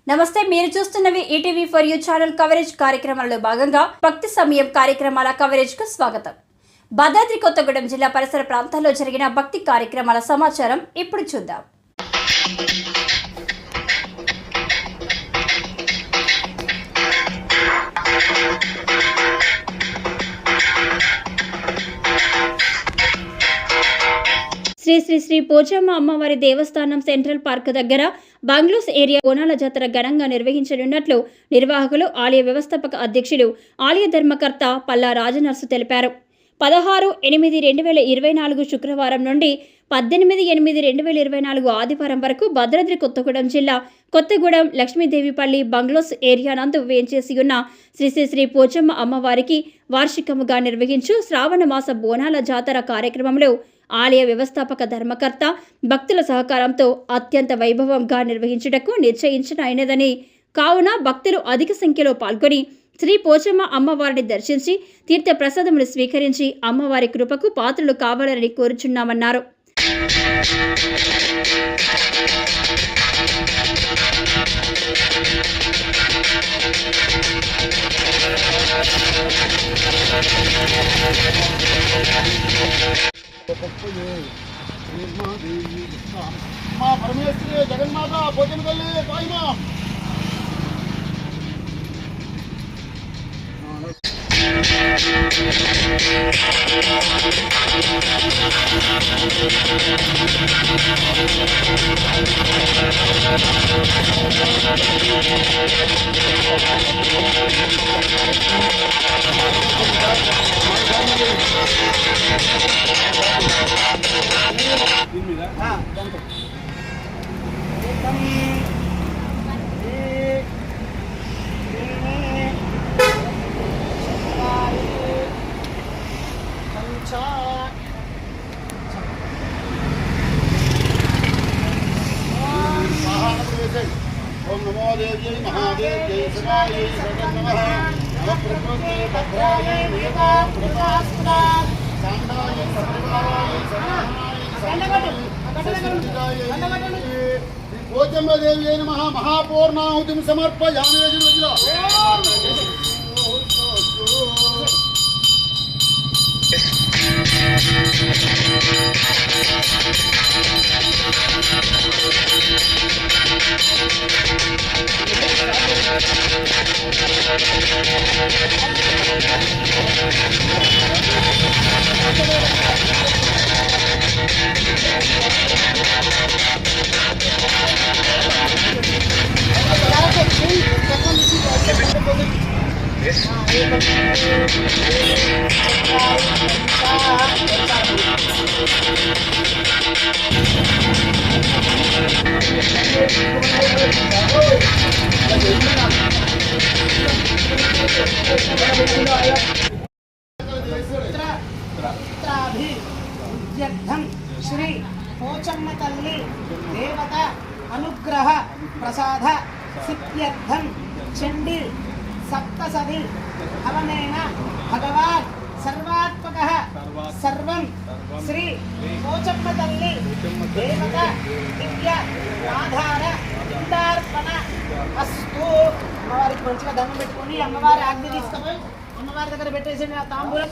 నమస్తే, మీరు చూస్తున్నవి ETV for you channel coverage కార్యక్రమంలో భాగంగా భక్తి సమయం కార్యక్రమాల కవరేజ్ కు స్వాగతం. భద్రాద్రి కొత్తగూడెం జిల్లా పరిసర ప్రాంతాల్లో జరిగిన భక్తి కార్యక్రమాల సమాచారం ఇప్పుడు చూద్దాం. శ్రీ శ్రీ శ్రీ పోచమ్మ అమ్మవారి దేవస్థానం సెంట్రల్ పార్క్ దగ్గర బంగ్లూస్ ఏరియా బోనాల జాతర ఘనంగా నిర్వహించనున్నట్లు నిర్వాహకులు, ఆలయ వ్యవస్థాపక అధ్యక్షుడు, ఆలయ ధర్మకర్త పల్లా రాజనర్సు తెలిపారు. 16/8/2024 శుక్రవారం నుండి 18/8/2024 ఆదివారం వరకు భద్రాద్రి కొత్తగూడెం జిల్లా కొత్తగూడెం లక్ష్మీదేవిపల్లి బంగ్లోస్ ఏరియా నందు వేంచేసి ఉన్న శ్రీ శ్రీ శ్రీ పోచమ్మ అమ్మవారికి వార్షికముగా నిర్వహించు శ్రావణ మాస బోనాల జాతర కార్యక్రమంలో ఆలయ వ్యవస్థాపక ధర్మకర్త భక్తుల సహకారంతో అత్యంత వైభవంగా నిర్వహించుటకు నిశ్చయించినదని, కావున భక్తులు అధిక సంఖ్యలో పాల్గొని శ్రీ పోచమ్మ అమ్మవారిని దర్శించి తీర్థ ప్రసాదములు స్వీకరించి అమ్మవారి కృపకు పాత్రలు కావాలని కోరుచున్నామన్నారు. మా పరమేశ్వరి జగన్మాత భోజన తల్లి పాయిమా. ओम नमो देव्यै महादेव्यै शिवायै नमः नमः प्रकृते भद्रायै वेदाप्रदास्पदा सान्दायै सर्वकारायै सर्वहाय पोचम्म देव्यै नमः महापूर्णाहुतिं समर्पयामि. श्री पोचम्म तल्ली देवता अनुग्रह प्रसाद सिद्ध्यर्थं चंडी सप्तसति हवनेन भगवान् सर्वात्मकः सर्वं श्री पोचम्म तल्ली देवता दिव्य आधार పిండార్పణ అస్తు. అమ్మవారికి మంచిగా దండం పెట్టుకొని అమ్మవారి ఆజ్ఞ తీసుకుపోయి అమ్మవారి దగ్గర పెట్టేసి ఆ తాంబూలం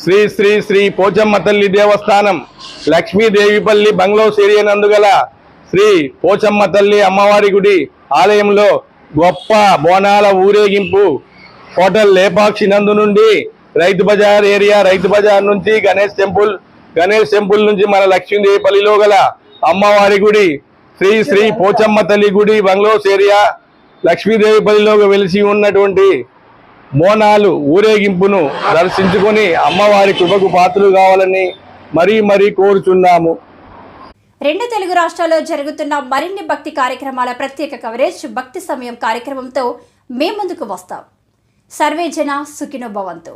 శ్రీ శ్రీ శ్రీ పోచమ్మ తల్లి దేవస్థానం లక్ష్మీదేవిపల్లి బంగ్లోస్ ఏరియా నందుగల శ్రీ పోచమ్మ తల్లి అమ్మవారి గుడి ఆలయంలో గొప్ప బోనాల ఊరేగింపు హోటల్ లేపాక్షి నందు నుండి రైతు బజార్ ఏరియా, రైతు బజార్ నుంచి గణేష్ టెంపుల్ నుంచి మన లక్ష్మీదేవిపల్లిలో గల అమ్మవారి గుడి శ్రీ శ్రీ పోచమ్మ తల్లి గుడి బంగ్లోస్ ఏరియా లక్ష్మీదేవిపల్లిలో వెలిసి ఉన్నటువంటి బోనాలు ఊరేగింపును దర్శించుకొని అమ్మవారి కృపకు పాత్రలు కావాలని మరీ కోరుచున్నాము. 2 తెలుగు రాష్ట్రాల్లో జరుగుతున్న మరిన్ని భక్తి కార్యక్రమాల ప్రత్యేక కవరేజ్ భక్తి సమయం కార్యక్రమంతో మేము ముందుకు వస్తాం. సర్వే జన సుఖినో భవంతు.